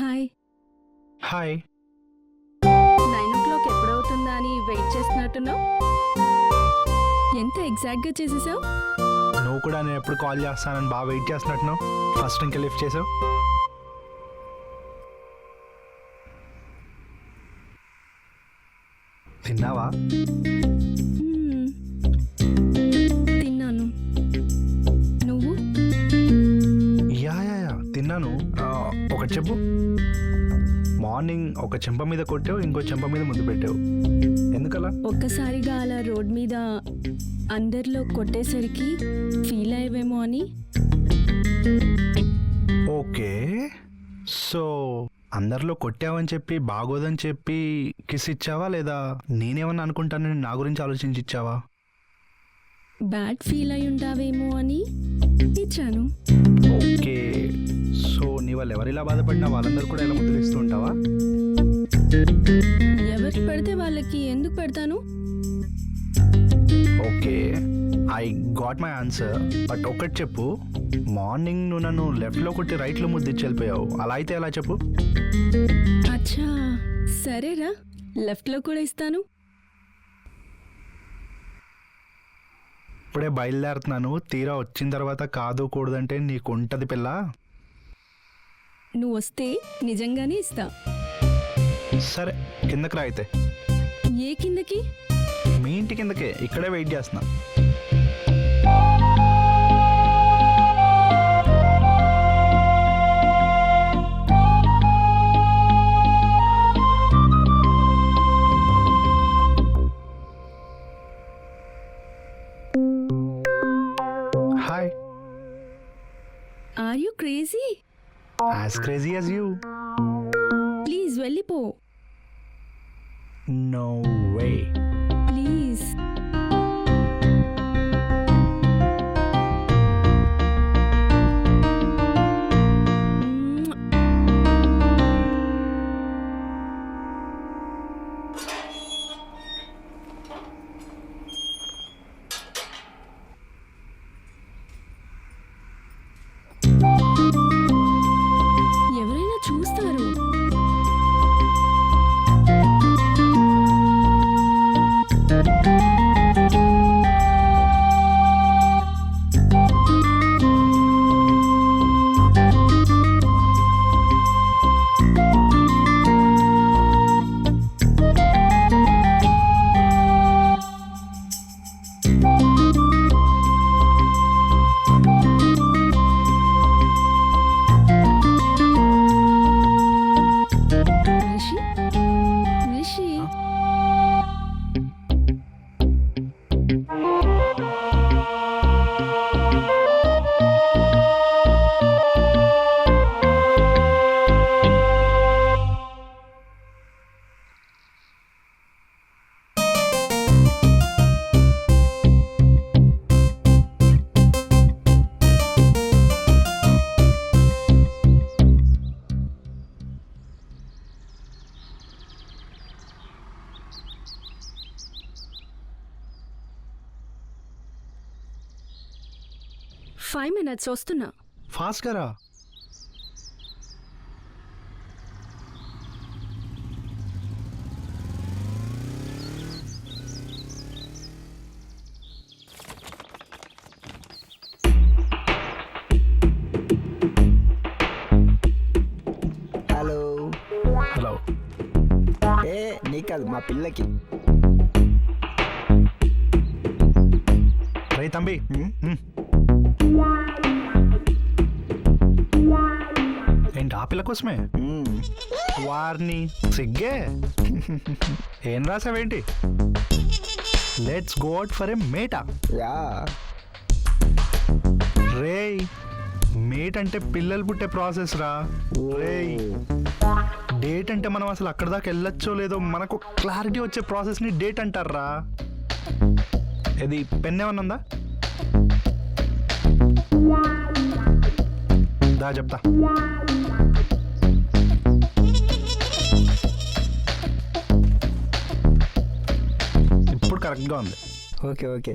Hi. Hi. 9 ఎప్పుడవుతుందా అని wait చేస్తున్నట్టున్నావు. ఎంత ఎగ్జాక్ట్గా చేసేసావు? నువ్వు కూడా నేను ఎప్పుడు కాల్ చేస్తానని బాగా వెయిట్ చేస్తున్నట్టున్నావు. ఫస్ట్ ఇంకా లిఫ్ట్ చేసావు. తిన్నావా? తిన్నాను. నువ్వు? యా తిన్నాను. ఒకటి చెప్పు. మార్నింగ్ ఒక చెంప మీద కొట్టావు, ఇంకో చెంప మీద ముద్దు పెట్టావు. ఎందుకలా? ఒక్కసారిగా అలా రోడ్ మీద అందరిలో కొట్టేసరికి ఫీల్ అయ్యేవేమో అని. ఓకే, సో అందరిలో కొట్టావని చెప్పి బాగోదని చెప్పి కిస్ ఇచ్చావా, లేదా నేనేమన్నా అనుకుంటానని నా గురించి ఆలోచించి ఇచ్చావా? బ్యాడ్ ఫీల్ అయి ఉంటావేమో అని ఇచ్చాను. ఓకే, సో నీ వాళ్ళు ఎవరిలా బాధపడినా వాళ్ళందరూ కూడా ఇలా ముద్దులు ఇస్తూ ఉంటావా? ఎవరికి పెడితే వాళ్ళకి ఎందుకు పెడతాను? Okay, I got my answer. But ఒకటి చెప్పు, మార్నింగ్ నువ్వు నన్ను లెఫ్ట్లో కొట్టి రైట్లో ముద్దిచ్చి వెళ్ళిపోయావు. అలా అయితే ఎలా చెప్పు? అచ్చా, సరేరా, లెఫ్ట్లో కూడా ఇస్తాను. ఇప్పుడే బయలుదేరుతున్నాను. తీరా వచ్చిన తర్వాత కాదు కూడదంటే నీకు ఉంటుంది పిల్ల. నువ్వు వస్తే నిజంగానే ఇస్తా. సరే, కిందకి రా అయితే. ఏ కిందకి? మీ ఇంటి కిందకే, ఇక్కడే వెయిట్ చేస్తున్నా. Hi. Are you crazy? As crazy as you. Please వెళ్ళిపో. No way. ప్లీజ్. ఎవరైనా చూస్తారు. రిషి, రిషి, 5 minutes వస్తున్నా. ఫాస్ట్గా రా. హలో. హలో. నీ కాదు, మా పిల్లకి. రే తంబి. ఏంటి ఆ పిల్ల కోసమే? వారిని సిగ్గే. ఏం రాసావేంటి? Let's go out for a mate. Yeah. రే, మేట్ అంటే పిల్లలు పుట్టే ప్రాసెస్ రా. రే, డేట్ అంటే మనం అసలు అక్కడ దాకా వెళ్ళొచ్చో లేదో మనకు క్లారిటీ వచ్చే ప్రాసెస్ని డేట్ అంటారా. ఇది పెన్ ఏమన్నా ఉందా? దా చెప్తా. ఇప్పుడు కరెక్ట్గా ఉంది. Okay okay.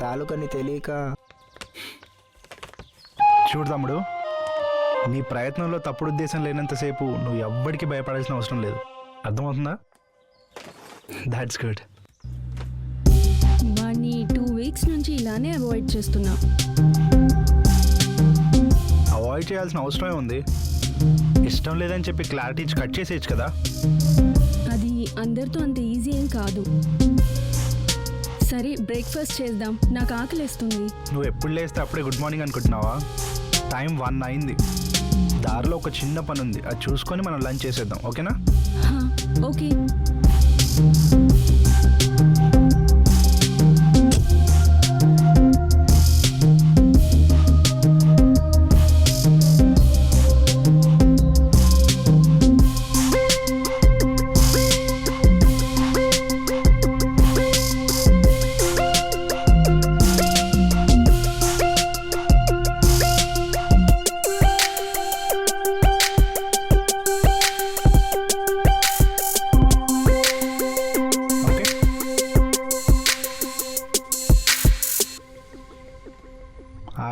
తాలూకని తెలియక. చూడు తమ్ముడు, నీ ప్రయత్నంలో తప్పుడు ఉద్దేశం లేనంతసేపు నువ్వు ఎవ్వడికి భయపడాల్సిన అవసరం లేదు. అర్థమవుతుందా? That's good. వాడిని 2 వీక్స్ నుంచి ఇలానే అవాయిడ్ చేస్తున్నా. అవాయిడ్ చేయాల్సిన అవసరమే ఉంది. ఇష్టం లేదని చెప్పి క్లారిటీ ఇచ్చి కట్ చేసేయచ్చు కదా. అది అందరితో అంత ఈజీ ఏం కాదు. సరే బ్రేక్ఫాస్ట్ చేద్దాం, నాకు ఆకలేస్తుంది. నువ్వు ఎప్పుడు లేస్తే అప్పుడే గుడ్ మార్నింగ్ అనుకుంటున్నావా? టైం 1 అయింది. దారిలో ఒక చిన్న పని ఉంది, అది చూసుకొని మనం లంచ్ చేసేద్దాం, ఓకేనా? హా, okay. Okay.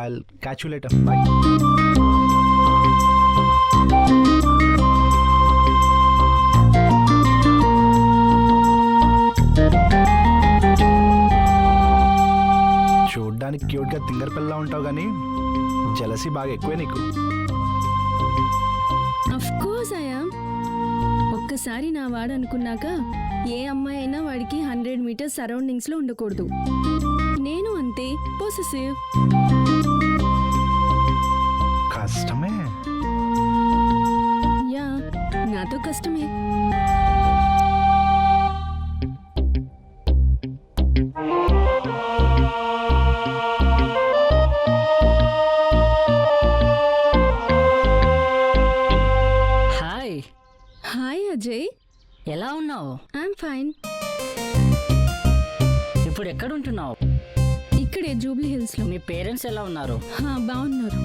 I'll catch you later. Bye. చూడ్డానికి క్యూట్గా తింగర్ పిల్ల ఉంటావు కానీ జలసీ బాగా ఎక్కువే నీకు. Of course I am. ఒక్కసారి నా వాడు అనుకున్నాక ఏ అమ్మాయి అయినా వాడికి 100 మీటర్స్ సరౌండింగ్స్లో ఉండకూడదు. నేను అంతే పొసెసివ్. కష్టమే. యా, నాతో కష్టమే. హాయ్, హాయ్ అజయ్, ఎలా ఉన్నావు? I'm fine. ఇప్పుడు ఎక్కడ ఉంటున్నావు? ఇక్కడే జూబ్లీ హిల్స్లో. మీ పేరెంట్స్ ఎలా ఉన్నారు? బాగున్నారు.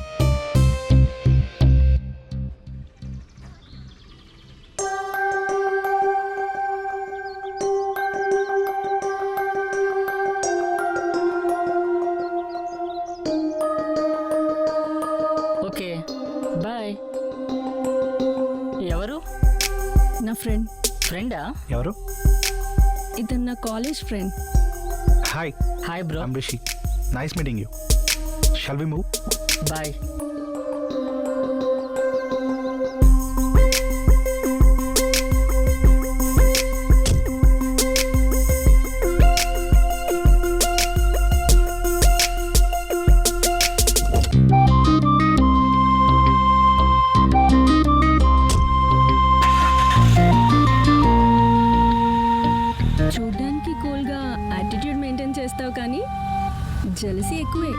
Okay, bye. ఎవరు? నా ఫ్రెండ్. ఫ్రెండా? ఎవరు? ఇతను నా college friend. Hi, hi bro. I'm Rishi. Nice meeting you. Shall we move? Bye. చూడ్డానికి కూల్గా యాటిట్యూడ్ మెయింటైన్ చేస్తావు కానీ జలసీ ఎక్కువే.